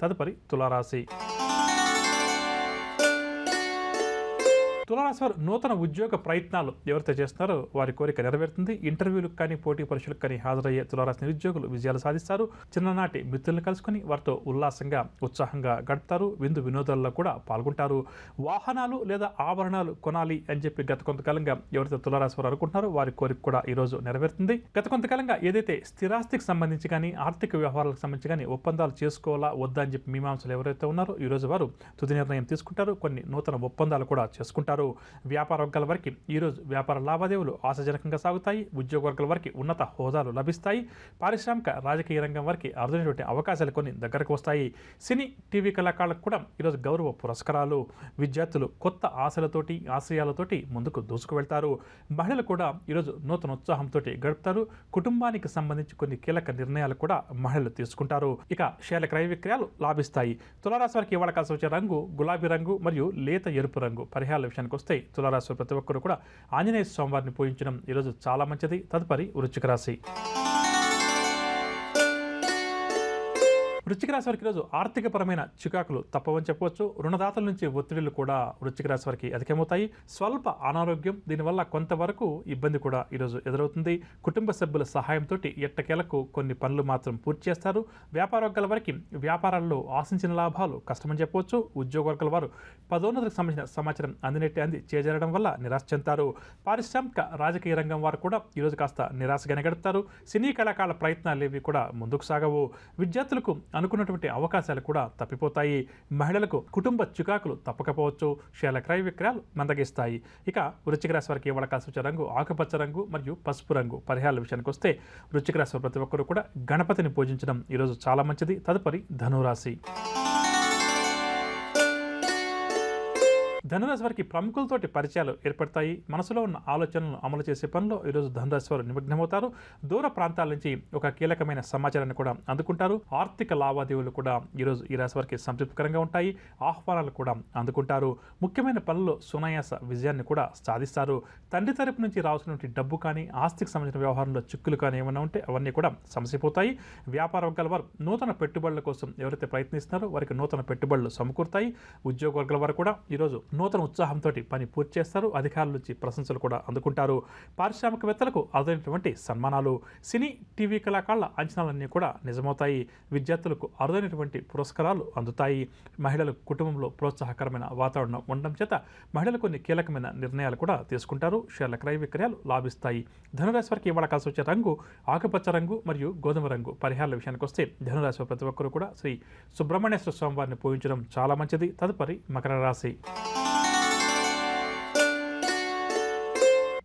తదుపరి తులారాశి. తులారాశి వారు నూతన ఉద్యోగ ప్రయత్నాలు ఎవరైతే చేస్తున్నారో వారి కోరిక నెరవేరుతుంది. ఇంటర్వ్యూలకు కానీ పోటీ పరీక్షలకు కానీ హాజరయ్యే తులారాశి నిరుద్యోగులు విజయాలు సాధిస్తారు. చిన్ననాటి మిత్రులను కలుసుకొని వారితో ఉల్లాసంగా ఉత్సాహంగా గడుపుతారు. విందు వినోదాల్లో కూడా పాల్గొంటారు. వాహనాలు లేదా ఆభరణాలు కొనాలి అని చెప్పి గత కొంతకాలంగా ఎవరైతే తులారాశి వారు అనుకుంటున్నారో వారి కోరిక కూడా ఈ రోజు నెరవేరుతుంది. గత కొంతకాలంగా ఏదైతే స్థిరాస్తికి సంబంధించి కానీ ఆర్థిక వ్యవహారాలకు సంబంధించి కానీ ఒప్పందాలు చేసుకోవాలా వద్దా అని చెప్పి మీమాంసలు ఎవరైతే ఉన్నారో ఈ రోజు వారు తుది నిర్ణయం తీసుకుంటారు. కొన్ని నూతన ఒప్పందాలు కూడా చేసుకుంటారు. వ్యాపార వర్గాల వారికి ఈరోజు వ్యాపార లావాదేవీలు ఆశాజనకంగా సాగుతాయి. ఉద్యోగ వర్గాల వారికి ఉన్నత హోదాలు లభిస్తాయి. పారిశ్రామిక రాజకీయ రంగం వారికి అరుదైనటువంటి అవకాశాలు కొన్ని దగ్గరకు వస్తాయి. సినీ టీవీ కళాకారులకు కూడా ఈరోజు గౌరవ పురస్కారాలు. విద్యార్థులు కొత్త ఆశలతోటి ఆశయాలతోటి ముందుకు దూసుకు వెళ్తారు. మహిళలు కూడా ఈరోజు నూతన ఉత్సాహంతో గడుపుతారు. కుటుంబానికి సంబంధించి కొన్ని కీలక నిర్ణయాలు కూడా మహిళలు తీసుకుంటారు. ఇక షేర్ల క్రయ విక్రయాలు లాభిస్తాయి. తులారాశి వారికి ఇవాళ కలిసి వచ్చే రంగు గులాబీ రంగు మరియు లేత ఎరుపు రంగు. పరిహారాల విషయానికి వస్తే తులారాశి ప్రతి ఒక్కరు కూడా ఆంజనేయ స్వామివారిని పూజించడం ఈరోజు చాలా మంచిది. తదుపరి వృశ్చిక రాశి. వృశ్చిక రాశి వారికి ఈరోజు ఆర్థికపరమైన చికాకులు తప్పవని చెప్పవచ్చు. రుణదాతల నుంచి ఒత్తిడిలు కూడా వృశ్చిక రాశి వారికి అధికమవుతాయి. స్వల్ప అనారోగ్యం, దీనివల్ల కొంతవరకు ఇబ్బంది కూడా ఈరోజు ఎదురవుతుంది. కుటుంబ సభ్యుల సహాయంతో ఎట్టకేలకు కొన్ని పనులు మాత్రం పూర్తి చేస్తారు. వ్యాపార వర్గాల వారికి వ్యాపారాల్లో ఆశించిన లాభాలు కష్టమని చెప్పవచ్చు. ఉద్యోగ వర్గాల వారు పదోన్నతికి సంబంధించిన సమాచారం అందినట్టు చేజారడం వల్ల నిరాశ చెందుతారు. పారిశ్రామిక రాజకీయ రంగం వారు కూడా ఈరోజు కాస్త నిరాశగానే గడుపుతారు. సినీ కళాకారుల ప్రయత్నాలు ఏవి కూడా ముందుకు సాగవు. విద్యార్థులకు అనుకున్నటువంటి అవకాశాలు కూడా తప్పిపోతాయి. మహిళలకు కుటుంబ చికాకులు తప్పకపోవచ్చు. షేర్ల క్రయ విక్రయాలు మందగిస్తాయి. ఇక వృశ్చిక రాశి వారికి ఇవాళ కలిసి వచ్చే రంగు ఆకుపచ్చ రంగు మరియు పసుపు రంగు. పరిహారాల విషయానికి వస్తే వృశ్చిక రాశి వారు ప్రతి ఒక్కరు కూడా గణపతిని పూజించడం ఈరోజు చాలా మంచిది. తదుపరి ధనురాశి. ధనురాశి వారికి ప్రముఖులతోటి పరిచయాలు ఏర్పడతాయి. మనసులో ఉన్న ఆలోచనలను అమలు చేసే పనిలో ఈరోజు ధనురాశి వారు నిమగ్నమవుతారు. దూర ప్రాంతాల నుంచి ఒక కీలకమైన సమాచారాన్ని కూడా అందుకుంటారు. ఆర్థిక లావాదేవీలు కూడా ఈరోజు ఈ రాశి వారికి సంతృప్తికరంగా ఉంటాయి. ఆహ్వానాలు కూడా అందుకుంటారు. ముఖ్యమైన పనుల్లో సునాయాస విజయాన్ని కూడా సాధిస్తారు. తండ్రి తరపు నుంచి రావాల్సినటువంటి డబ్బు కానీ ఆస్తికి సంబంధించిన వ్యవహారంలో చిక్కులు కానీ ఏమైనా ఉంటే అవన్నీ కూడా సమసిపోతాయి. వ్యాపార వర్గాల వారు నూతన పెట్టుబడుల కోసం ఎవరైతే ప్రయత్నిస్తున్నారో వారికి నూతన పెట్టుబడులు సమకూరుతాయి. ఉద్యోగ వర్గాల వారు కూడా ఈరోజు నూతన ఉత్సాహంతో పని పూర్తి చేస్తారు. అధికారుల నుంచి ప్రశంసలు కూడా అందుకుంటారు. పారిశ్రామికవేత్తలకు అరుదైనటువంటి సన్మానాలు. సినీ టీవీ కళాకారుల అంచనాలన్నీ కూడా నిజమవుతాయి. విద్యార్థులకు అరుదైనటువంటి పురస్కారాలు అందుతాయి. మహిళలకు కుటుంబంలో ప్రోత్సాహకరమైన వాతావరణం ఉండడం చేత మహిళలు కొన్ని కీలకమైన నిర్ణయాలు కూడా తీసుకుంటారు. షేర్ల క్రయ విక్రయాలు లాభిస్తాయి. ధనురాశి వారికి ఇవాళ కలిసి వచ్చే రంగు ఆకుపచ్చ రంగు మరియు గోధుమ రంగు. పరిహారాల విషయానికి వస్తే ధనురాశి ప్రతి ఒక్కరు కూడా శ్రీ సుబ్రహ్మణ్యేశ్వర స్వామి వారిని పూజించడం చాలా మంచిది. తదుపరి మకర రాశి.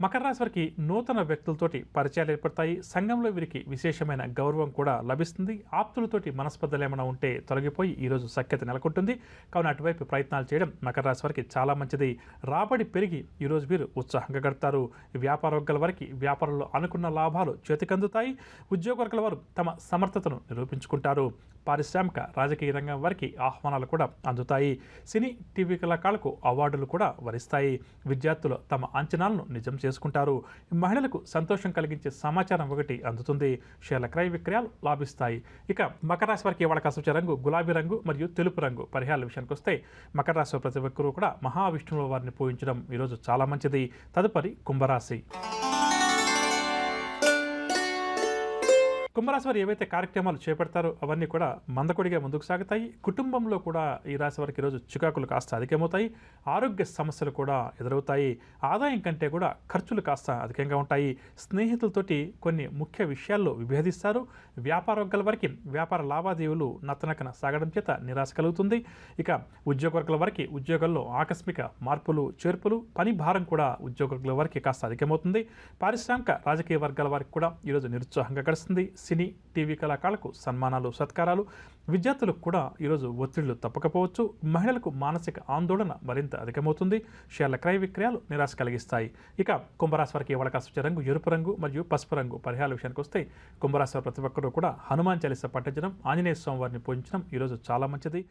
మకర రాశి వారికి నూతన వ్యక్తులతోటి పరిచయాలు ఏర్పడతాయి. సంఘంలో వీరికి విశేషమైన గౌరవం కూడా లభిస్తుంది. ఆప్తులతోటి మనస్పర్ధలు ఏమైనా ఉంటే తొలగిపోయి ఈరోజు సఖ్యత నెలకొంటుంది. కావున అటువైపు ప్రయత్నాలు చేయడం మకర రాశి వారికి చాలా మంచిది. రాబడి పెరిగి ఈరోజు వీరు ఉత్సాహంగా గడుపుతారు. వ్యాపార వర్గాల వారికి వ్యాపారంలో అనుకున్న లాభాలు చేతికందుతాయి. ఉద్యోగ వర్గాల వారు తమ సమర్థతను నిరూపించుకుంటారు. పారిశ్రామిక రాజకీయ రంగం వారికి ఆహ్వానాలు కూడా అందుతాయి. సినీ టీవీ కళాకారులకు అవార్డులు కూడా వరిస్తాయి. విద్యార్థులు తమ అంచనాలను నిజం చేసుకుంటారు. మహిళలకు సంతోషం కలిగించే సమాచారం ఒకటి అందుతుంది. షేర్ల క్రయ విక్రయాలు లాభిస్తాయి. ఇక మకర రాశి వారికి ఇవాళ కలిసి వచ్చే రంగు గులాబీ రంగు మరియు తెలుపు రంగు. పరిహారాల విషయానికి వస్తే మకర రాశి ప్రతి ఒక్కరూ కూడా మహావిష్ణువుల వారిని పూజించడం ఈరోజు చాలా మంచిది. తదుపరి కుంభరాశి. కుంభరాశి వారు ఏవైతే కార్యక్రమాలు చేపడతారో అవన్నీ కూడా మందకొడిగా ముందుకు సాగుతాయి. కుటుంబంలో కూడా ఈ రాశి వారికి ఈరోజు చికాకులు కాస్త అధికమవుతాయి. ఆరోగ్య సమస్యలు కూడా ఎదురవుతాయి. ఆదాయం కంటే కూడా ఖర్చులు కాస్త అధికంగా ఉంటాయి. స్నేహితులతోటి కొన్ని ముఖ్య విషయాల్లో విభేదిస్తారు. వ్యాపార వర్గాల వారికి వ్యాపార లావాదేవీలు నత్తనకన సాగడం చేత నిరాశ కలుగుతుంది. ఇక ఉద్యోగ వర్గాల వారికి ఉద్యోగాల్లో ఆకస్మిక మార్పులు చేర్పులు, పని భారం కూడా ఉద్యోగ వర్గాల వారికి కాస్త అధికమవుతుంది. పారిశ్రామిక రాజకీయ వర్గాల వారికి కూడా ఈరోజు నిరుత్సాహంగా గడుస్తుంది. సినీ టీవీ కళాకారులకు సన్మానాలు సత్కారాలు. విద్యార్థులకు కూడా ఈరోజు ఒత్తిళ్లు తప్పకపోవచ్చు. మహిళలకు మానసిక ఆందోళన మరింత అధికమవుతుంది. షేర్ల క్రయ విక్రయాలు నిరాశ కలిగిస్తాయి. ఇక కుంభరాశి వారికి ఇవాళ కలిసి వచ్చే రంగు ఎరుపు రంగు మరియు పసుపు రంగు. పరిహారాల విషయానికి వస్తే కుంభరాశి వారు ప్రతి ఒక్కరూ కూడా హనుమాన్ చాలీసా పఠించడం, ఆంజనేయ స్వామి వారిని పూజించడం ఈరోజు చాలా మంచిది.